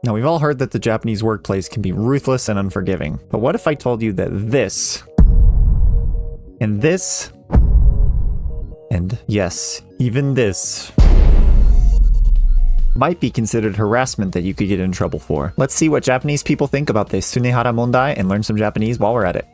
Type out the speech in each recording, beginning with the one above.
Now, we've all heard that the Japanese workplace can be ruthless and unforgiving, but what if I told you that this, and this, and yes, even this, might be considered harassment that you could get in trouble for? Let's see what Japanese people think about this Sunehara Mondai and learn some Japanese while we're at it.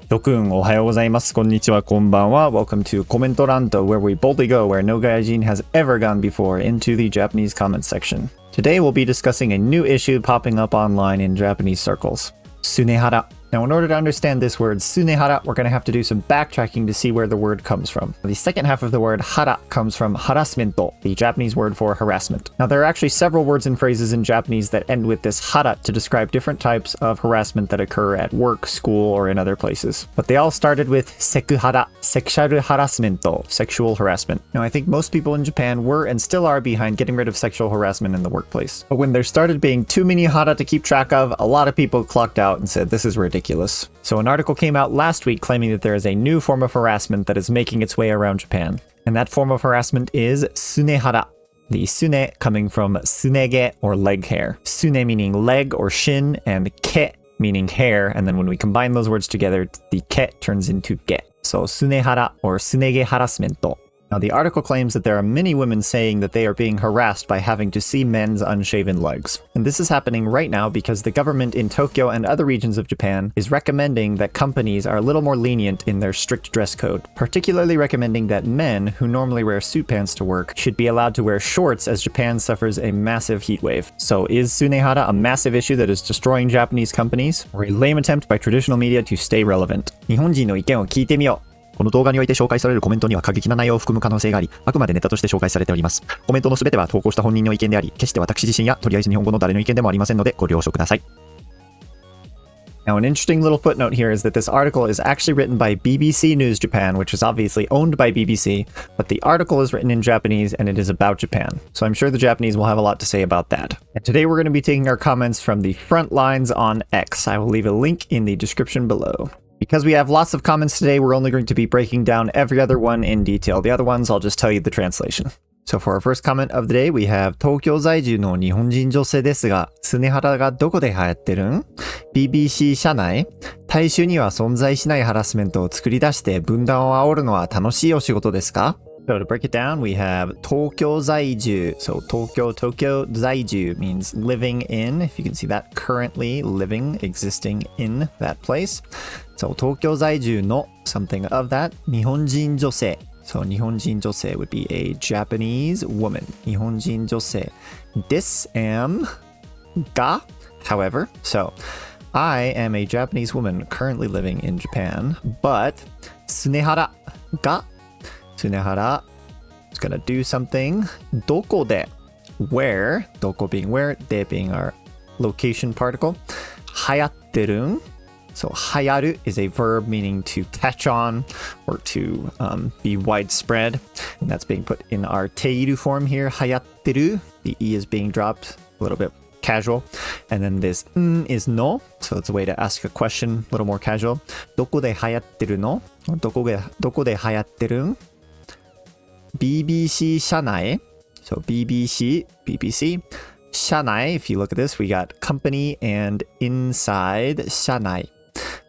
諸君おはようございます。こんにちは、こんばんは。Welcome to Commento Ranto, where we boldly go where no gaijin has ever gone before into the Japanese comments section. Today we'll be discussing a new issue popping up online in Japanese circles. Sunehara. Now, in order to understand this word sunehara, we're going to have to do some backtracking to see where the word comes from. The second half of the word hara comes from harassmento, the Japanese word for harassment. Now, there are actually several words and phrases in Japanese that end with this hara to describe different types of harassment that occur at work, school, or in other places. But they all started with sekuhara, sexual harassmento, sexual harassment. Now, I think most people in Japan were and still are behind getting rid of sexual harassment in the workplace. But when there started being too many hara to keep track of, a lot of people clocked out and said, this is ridiculous. So an article came out last week claiming that there is a new form of harassment that is making its way around Japan. And that form of harassment is sunehara. The sune coming from sunege or leg hair. Sune meaning leg or shin, and ke meaning hair. And then when we combine those words together, the ke turns into ge. So sunehara or sunege harassmento. Now, the article claims that there are many women saying that they are being harassed by having to see men's unshaven legs. And this is happening right now because the government in Tokyo and other regions of Japan is recommending that companies are a little more lenient in their strict dress code, particularly recommending that men who normally wear suit pants to work should be allowed to wear shorts as Japan suffers a massive heat wave. So is sunehara a massive issue that is destroying Japanese companies, or a lame attempt by traditional media to stay relevant? 日本人の意見を聞いてみよう。この動画において紹介されるコメントには過激な内容を含む可能性があり、あくまでネタとして紹介されております。コメントのすべては投稿した本人の意見であり、決して私自身やとりあえず日本語の誰の意見でもありませんのでご了承ください。Now, an interesting little footnote here is that this article is actually written by BBC News Japan, which is obviously owned by BBC, but the article is written in Japanese and it is about Japan. So I'm sure the Japanese will have a lot to say about that. And today we're going to be taking our comments from the front lines on X. I will leave a link in the description below. Because we have lots of comments today, we're only going to be breaking down every other one in detail. The other ones, I'll just tell you the translation. So for our first comment of the day, we have 東京在住の日本人女性ですが、スネハラがどこで流行ってるん？ BBC 社内？大衆には存在しないハラスメントを作り出して分断を煽るのは楽しいお仕事ですか？ So to break it down, we have 東京在住. So Tokyo 在住 means living in. If you can see that, currently living, existing in that place. So 東京在住の something of that. 日本人女性. So 日本人女性 would be a Japanese woman. 日本人女性 This am ga. However, so I am a Japanese woman currently living in Japan, but sunehara ga. Sunehara is going to do something. どこで where. どこ being where. で being our location particle. 流行ってるん So 流行る is a verb meaning to catch on or to be widespread. And that's being put in our teiru form here. 流行ってる. The e is being dropped a little bit casual. And then this is no. So it's a way to ask a question, a little more casual. どこで流行ってるの? どこで流行ってるん? BBC 社内. So BBC. 社内, if you look at this, we got company and inside 社内,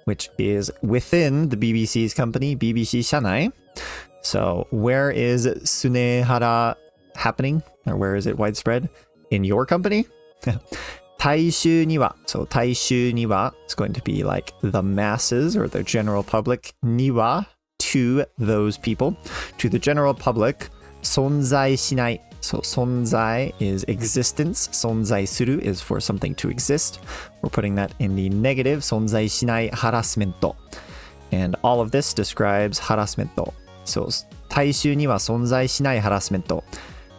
which is within the BBC's company, BBC 社内. So where is sunehara happening? Or where is it widespread? In your company? 大衆には. So 大衆には is going to be like the masses or the general public. には to those people. To the general public. 存在しない. So 存在 is existence. 存在する is for something to exist. We're putting that in the negative. 存在しないハラスメント. And all of this describes ハラスメント. So 大衆には存在しないハラスメント.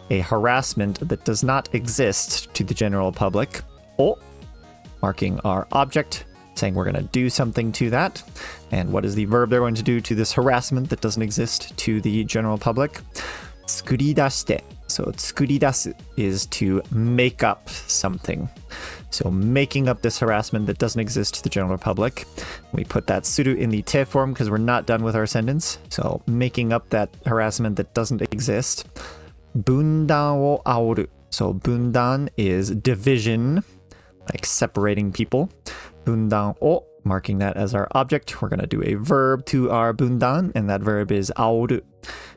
A harassment that does not exist to the general public. お marking our object, saying we're going to do something to that. And what is the verb they're going to do to this harassment that doesn't exist to the general public? 作り出して. So 作り出す is to make up something. So making up this harassment that doesn't exist to the general public. We put that suru in the te form because we're not done with our sentence. So making up that harassment that doesn't exist. 分断を煽る. So 分断 is division, like separating people. 分断を marking that as our object. We're going to do a verb to our 分断, and that verb is 煽る,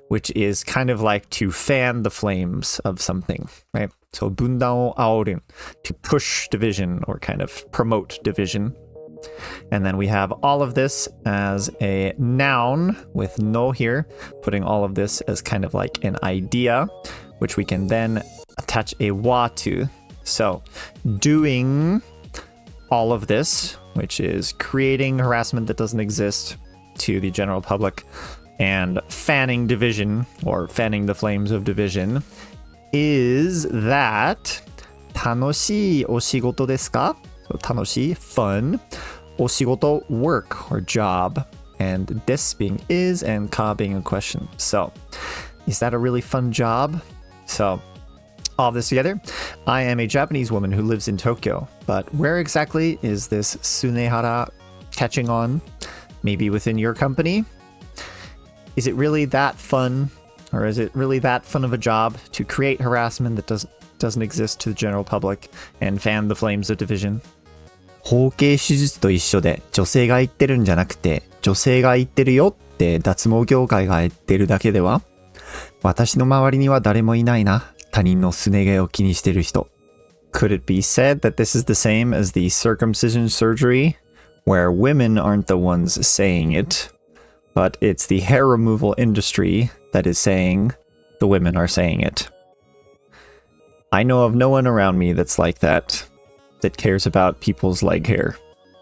which is kind of like to fan the flames of something, right? So 分断を煽る, to push division or kind of promote division. And then we have all of this as a noun with no here, putting all of this as kind of like an idea, which we can then attach a wa to. So doing all of this, which is creating harassment that doesn't exist to the general public, and fanning division or fanning the flames of division, is that 楽しいお仕事ですか? So 楽しい, fun. お仕事, work or job. And this being is and ka being a question. So is that a really fun job? So all of this together, I am a Japanese woman who lives in Tokyo, but where exactly is this sunehara catching on? Maybe within your company? Is it really that fun? Or is it really that fun of a job to create harassment that doesn't exist to the general public and fan the flames of division? 包茎手術と一緒で女性が言ってるんじゃなくて女性が言ってるよって脱毛業界が言ってるだけでは? 私の周りには誰もいないな。他人のすね毛を気にしてる人. Could it be said that this is the same as the circumcision surgery, where women aren't the ones saying it, but it's the hair removal industry that is saying the women are saying it? I know of no one around me that's like that cares about people's leg hair.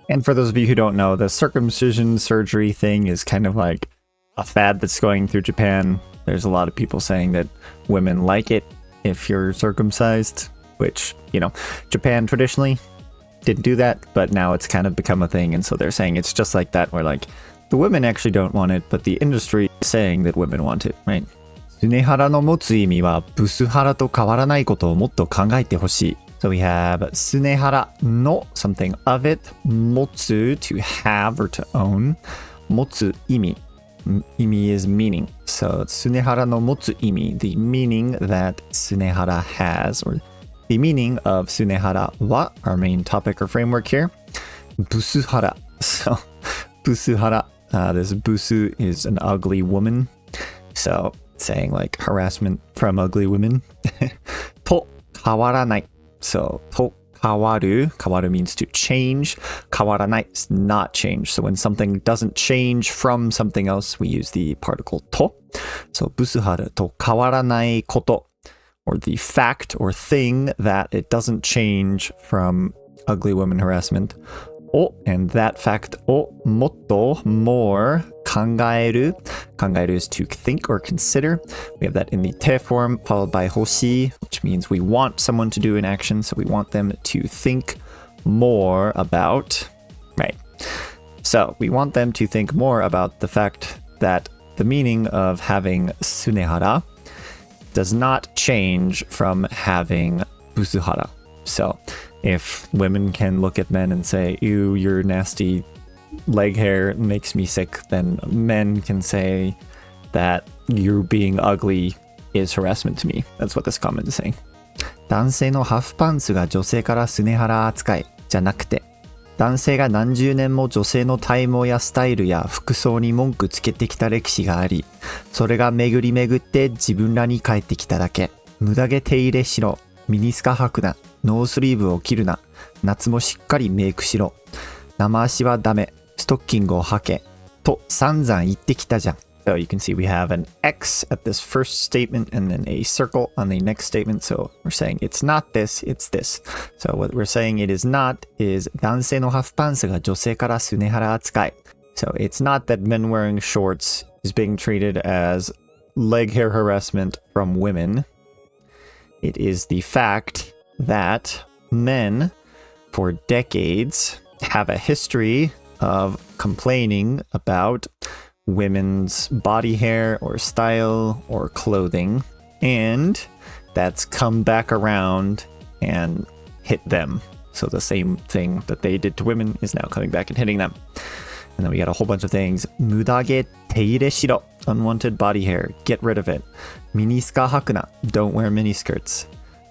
And for those of you who don't know, the circumcision surgery thing is kind of like a fad that's going through Japan. There's a lot of people saying that women like it if you're circumcised, which, you know, Japan traditionally didn't do that, but now it's kind of become a thing. And so they're saying it's just like that, where like the women actually don't want it, but the industry is saying that women want it, right? スネハラの持つ意味はブスハラと変わらないことをもっと考えてほしい. So we have スネハラ no, something of it, 持つ to have or to own, 持つ意味 is meaning. So スネハラの持つ意味 the meaning that スネハラ has, or the meaning of スネハラ は our main topic or framework here. ブスハラ so ブスハラ this ブス is an ugly woman, so saying like harassment from ugly women. と変わらない so と変わる means to change. 変わらない is not change. So when something doesn't change from something else, we use the particle と. So ブスハラと変わらないこと, or the fact or thing that it doesn't change from ugly woman harassment. を and that fact をもっと more 考える is to think or consider. We have that in the te form followed by 欲しい, which means we want someone to do an action, so we want them to think more about, right? So we want them to think more about the fact that the meaning of having sunehara does not change from having busuhara. So if women can look at men and say, ew, your nasty leg hair makes me sick, then men can say that you being ugly is harassment to me. That's what this comment is saying. 男性のハフパンツが女性からスネハラ扱いじゃなくて、男性が何十年も女性の体毛やスタイルや服装に文句つけてきた歴史があり、それが巡り巡って自分らに返ってきただけ。無駄毛手入れしろ、ミニスカ履くな、ノースリーブを着るな、夏もしっかりメイクしろ、生足はダメ、ストッキングを履け、と散々言ってきたじゃん。So you can see we have an X at this first statement and then a circle on the next statement. So we're saying it's not this, it's this. So what we're saying it is not is 男性のハーフパンツが女性からスネハラ扱い. So it's not that men wearing shorts is being treated as leg hair harassment from women. It is the fact that men for decades have a history of complaining about women's body hair or style or clothing, and that's come back around and hit them. So the same thing that they did to women is now coming back and hitting them. And then we got a whole bunch of things. 無駄毛手入れしろ unwanted body hair, get rid of it. ミニスカ履くな don't wear mini skirts.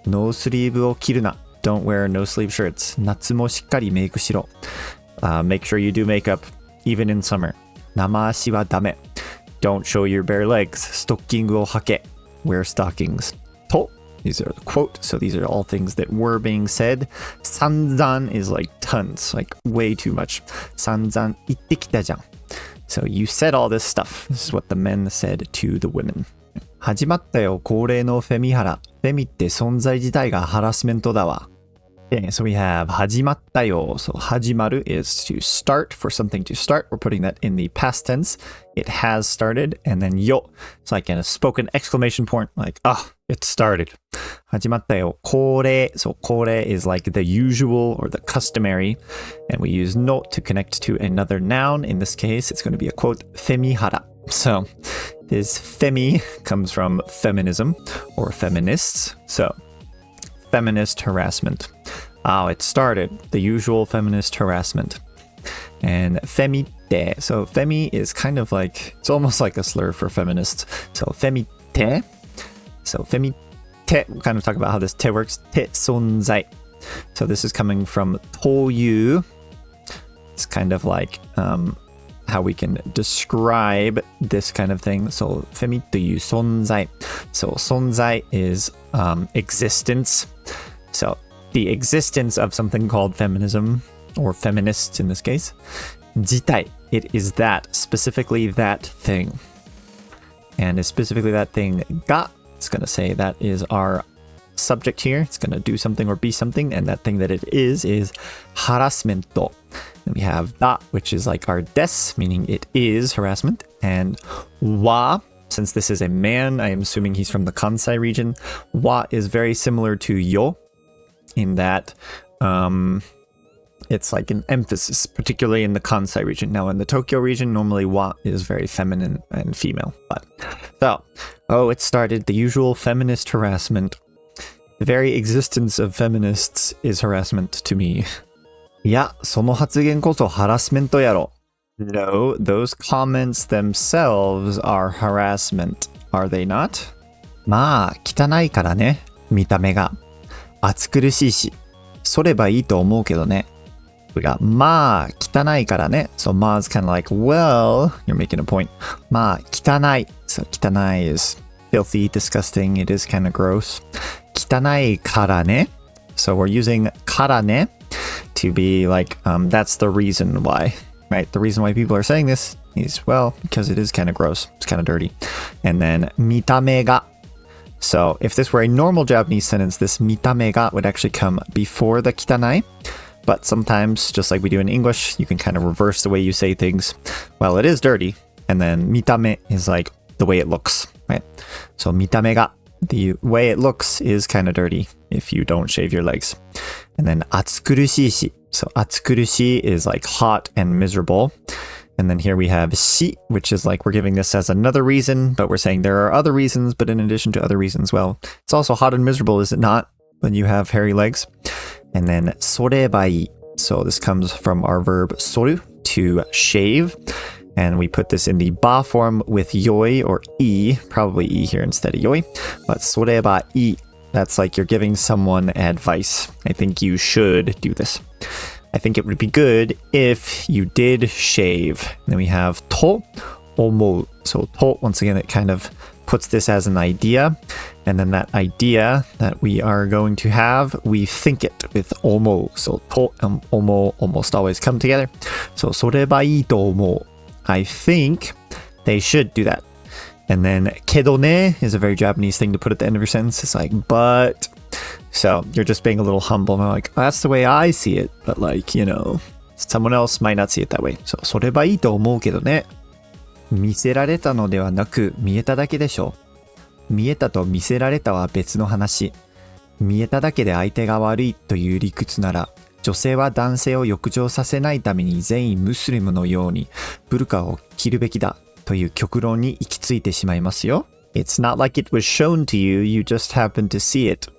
ノースリーブを着るな don't wear no sleeve shirts. 夏もしっかりメイクしろ。Make sure you do makeup even in summer. 生足はダメ don't show your bare legs. ストッキングを履け wear stockings. と these are the quote, so these are all things that were being said. 散々 is like tons, like way too much. 散々言ってきたじゃん So you said all this stuff. This is what the men said to the women. 始まったよ恒例のフェミハラ。フェミって存在自体がハラスメントだわ。Okay, so we have 始まったよ. So 始まる is to start, for something to start. We're putting that in the past tense. It has started. And then よ it's like a spoken exclamation point, like, it started. 始まったよ恒例 So 恒例 is like the usual or the customary. And we use no to connect to another noun. In this case, it's going to be a quote, フェミハラ. So this femi comes from feminism or feminists. So feminist harassment. It started the usual feminist harassment. And femite. So femi is kind of like, it's almost like a slur for feminists. So femite. So femite, we'll kind of talk about how this te works. Te sonzai. So this is coming from toyu. It's kind of like how we can describe this kind of thing. So femi to you sonzai. So sonzai is existence. So the existence of something called feminism, or feminists in this case, 自体, it is that, specifically that thing. And specifically that thing, が, it's going to say that is our subject here. It's going to do something or be something, and that thing that it is harassment. Then we have だ, which is like our des, meaning it is harassment. And は, since this is a man, I am assuming he's from the Kansai region. は is very similar to よ, in that it's like an emphasis, particularly in the Kansai region. Now in the Tokyo region, normally wa is very feminine and female. But so, it started the usual feminist harassment. The very existence of feminists is harassment to me. いや、その発言こそハラスメントやろ. No, those comments themselves are harassment. Are they not? まあ、汚いからね、見た目が。暑苦しいし、そればいいと思うけどね。We got まあ汚いからね。So ま is kind of like, well, you're making a point. まあ汚い。So 汚い is filthy, disgusting. It is kind of gross. 汚いからね. So we're using からね to be like, that's the reason why, right? The reason why people are saying this is, well, because it is kind of gross. It's kind of dirty. And then 見た目が. So if this were a normal Japanese sentence, this 見た目が would actually come before the 汚い. But sometimes, just like we do in English, you can kind of reverse the way you say things. Well, it is dirty. And then 見た目 is like the way it looks, right? So 見た目が, the way it looks is kind of dirty if you don't shave your legs. And then 暑苦しいし. So 暑苦しい is like hot and miserable. And then here we have し, which is like we're giving this as another reason, but we're saying there are other reasons, but in addition to other reasons, well, it's also hot and miserable, is it not, when you have hairy legs? And then そればいい. So this comes from our verb そる, to shave. And we put this in the ba form with yoi or i, probably i here instead of yoi. But そればいい, that's like you're giving someone advice. I think you should do this. I think it would be good if you did shave. And then we have と思う. So と, once again, it kind of puts this as an idea. And then that idea that we are going to have, we think it with 思う. So と and 思う almost always come together. So そればいいと思う. I think they should do that. And then けどね is a very Japanese thing to put at the end of your sentence. It's like, but... So you're just being a little humble. And like, that's the way I see it. But like, you know, someone else might not see it that way. So そればいいと思うけどね。見せられたのではなく見えただけでしょ。見えたと見せられたは別の話。見えただけで相手が悪いという理屈なら、女性は男性を浴場させないために全員ムスリムのようにブルカを着るべきだという極論に行き着いてしまいますよ。It's not like it was shown to you, you just happened to see it.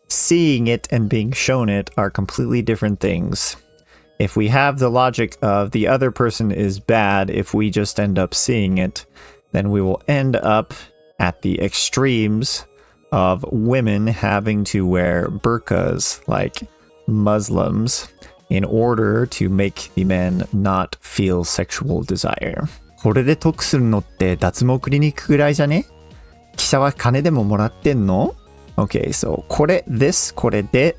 Seeing it and being shown it are completely different things. If we have the logic of the other person is bad if we just end up seeing it, then we will end up at the extremes of women having to wear burqas like Muslims in order to make the men not feel sexual desire. これで得するのって脱毛クリニックぐらいじゃね？記者は金でももらってんの？ Okay, so これで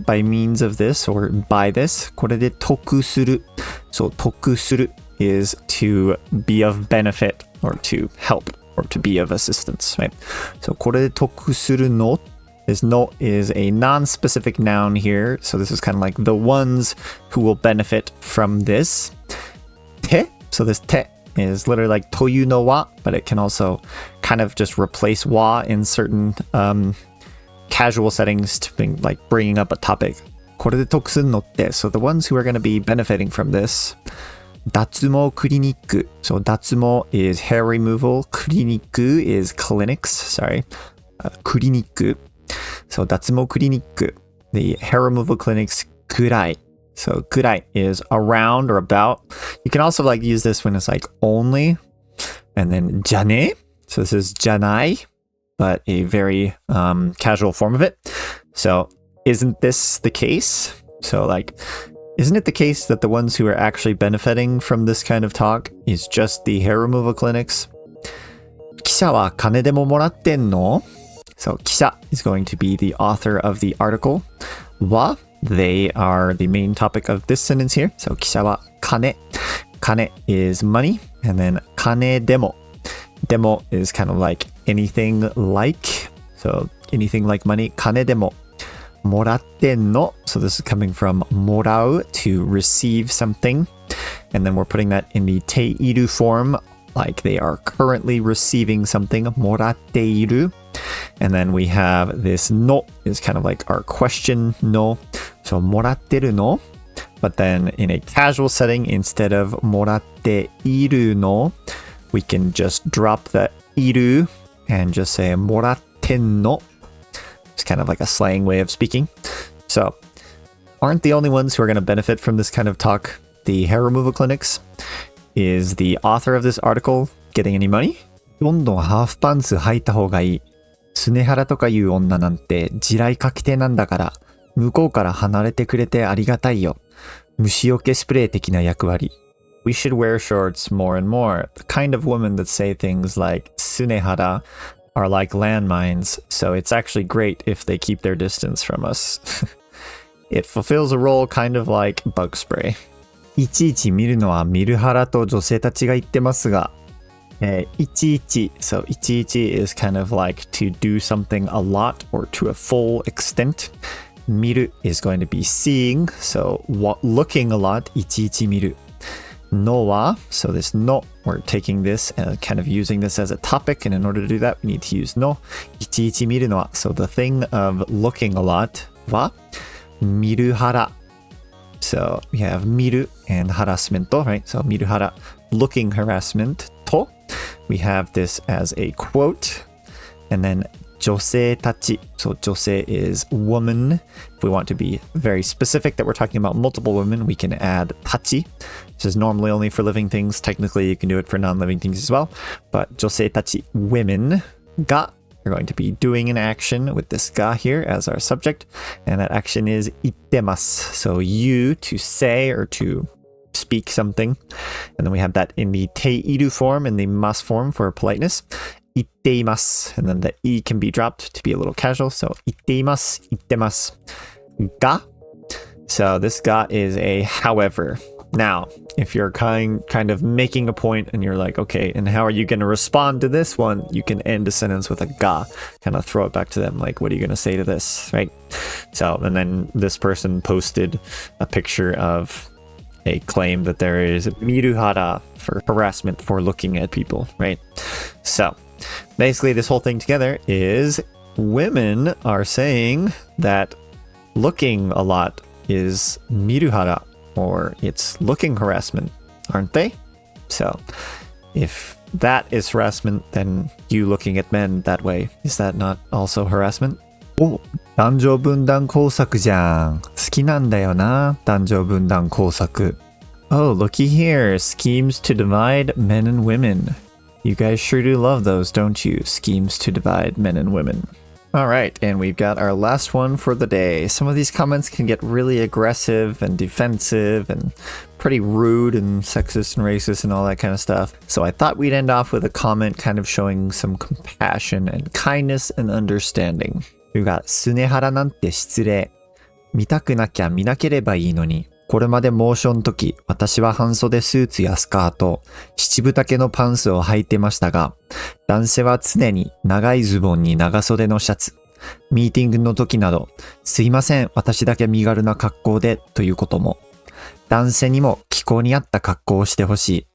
by means of this or by this これで得する So 得する is to be of benefit or to help or to be of assistance, right? So これで得するの This no is a non-specific noun here. So this is kind of like the ones who will benefit from this. Te, so this te is literally like というのは, but it can also kind of just replace wa in certain casual settings to be like bringing up a topic. これで得するのって So the ones who are going to be benefiting from this. 脱毛クリニック So 脱毛 is hair removal. クリニック is clinics. Sorry. クリニック So 脱毛クリニック The hair removal clinics くらい So くらい is around or about. You can also like use this when it's like only. And then じゃね So this is じゃない but a very casual form of it. So isn't this the case? So like, isn't it the case that the ones who are actually benefiting from this kind of talk is just the hair removal clinics? 記者は金でももらってんの? So 記者 is going to be the author of the article. は they are the main topic of this sentence here. So 記者は金. 金 is money. And then 金でも. Demo is kind of like anything like. So anything like money. 金でも. もらってんの. So this is coming from もらう to receive something. And then we're putting that in the ている form. Like they are currently receiving something. もらっている. And then we have this no is kind of like our question no. So もらってるの. But then in a casual setting, instead of もらっているの, we can just drop the いる and just say もらってんの. It's kind of like a slang way of speaking. So aren't the only ones who are going to benefit from this kind of talk the hair removal clinics? Is the author of this article getting any money? どんどんハーフパンツ履いた方がいい。スネハラとかいう女なんて地雷かけてなんだから、向こうから離れてくれてありがたいよ。虫除けスプレー的な役割。We should wear shorts more and more. The kind of women that say things like スネハラ are like landmines, so it's actually great if they keep their distance from us. It fulfills a role kind of like bug spray. いちいち見るのは見るハラと女性たちが言ってますが、いちいち so いちいち is kind of like to do something a lot or to a full extent. 見る is going to be seeing, so looking a lot, いちいち見る。のは so this no, we're taking this and kind of using this as a topic, and in order to do that, we need to use no. いちいち見るのは so the thing of looking a lot は見るハラ So we have 見る and harassment, right? So 見るハラ looking harassment と we have this as a quote, and then 女性たち so 女性 is woman. If we want to be very specific that we're talking about multiple women, we can add たち. This is normally only for living things. Technically, you can do it for non-living things as well. But 女性たち women が we're going to be doing an action with this ga here as our subject, and that action is 言ってます. So you to say or to speak something, and then we have that in the ている form and the ます form for politeness. 言っています, and then the い can be dropped to be a little casual. So 言っています, 言ってます. が so this ga is a however. Now, if you're kind of making a point and you're like, okay, and how are you going to respond to this one? You can end a sentence with a ga, kind of throw it back to them. Like, what are you going to say to this, right? So, and then this person posted a picture of a claim that there is miruhara for harassment for looking at people, right? So, basically this whole thing together is women are saying that looking a lot is miruhara, or it's looking harassment, aren't they? So if that is harassment, then you looking at men that way, is that not also harassment? お、男女分断工作じゃん。好きなんだよな、男女分断工作。Oh, looky here, schemes to divide men and women. You guys sure do love those, don't you? Schemes to divide men and women. Alright, and we've got our last one for the day. Some of these comments can get really aggressive and defensive and pretty rude and sexist and racist and all that kind of stuff. So I thought we'd end off with a comment kind of showing some compassion and kindness and understanding. We've got スネハラなんて失礼。見たくなきゃ見なければいいのに。これまでモーションの時、私は半袖スーツやスカート、七分丈のパンツを履いてましたが、男性は常に長いズボンに長袖のシャツ、ミーティングの時など、すいません、私だけ身軽な格好でということも、男性にも気候に合った格好をしてほしい。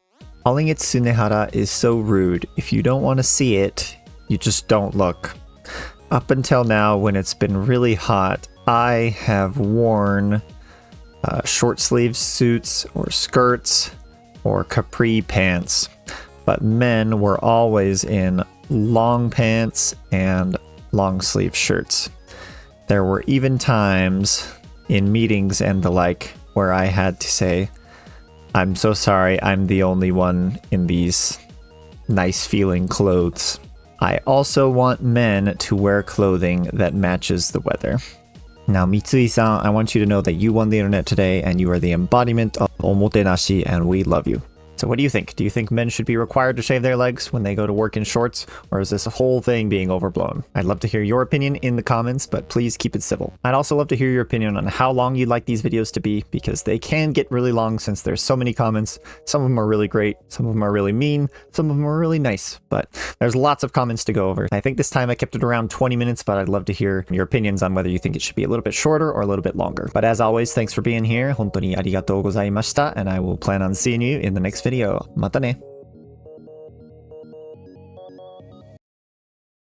Calling it Sunehara is so rude. If you don't want to see it, you just don't look. Up until now, when it's been really hot, I have worn short sleeve suits or skirts or capri pants, but men were always in long pants and long sleeve shirts. There were even times in meetings and the like where I had to say, I'm so sorry, I'm the only one in these nice feeling clothes. I also want men to wear clothing that matches the weather. Now, Mitsui-san, I want you to know that you won the internet today and you are the embodiment of omotenashi and we love you. So what do you think? Do you think men should be required to shave their legs when they go to work in shorts? Or is this whole thing being overblown? I'd love to hear your opinion in the comments, but please keep it civil. I'd also love to hear your opinion on how long you'd like these videos to be, because they can get really long since there's so many comments. Some of them are really great, some of them are really mean, some of them are really nice, but there's lots of comments to go over. I think this time I kept it around 20 minutes, but I'd love to hear your opinions on whether you think it should be a little bit shorter or a little bit longer. But as always, thanks for being here. 本当にありがとうございました, and I will plan on seeing you in the next video. またね.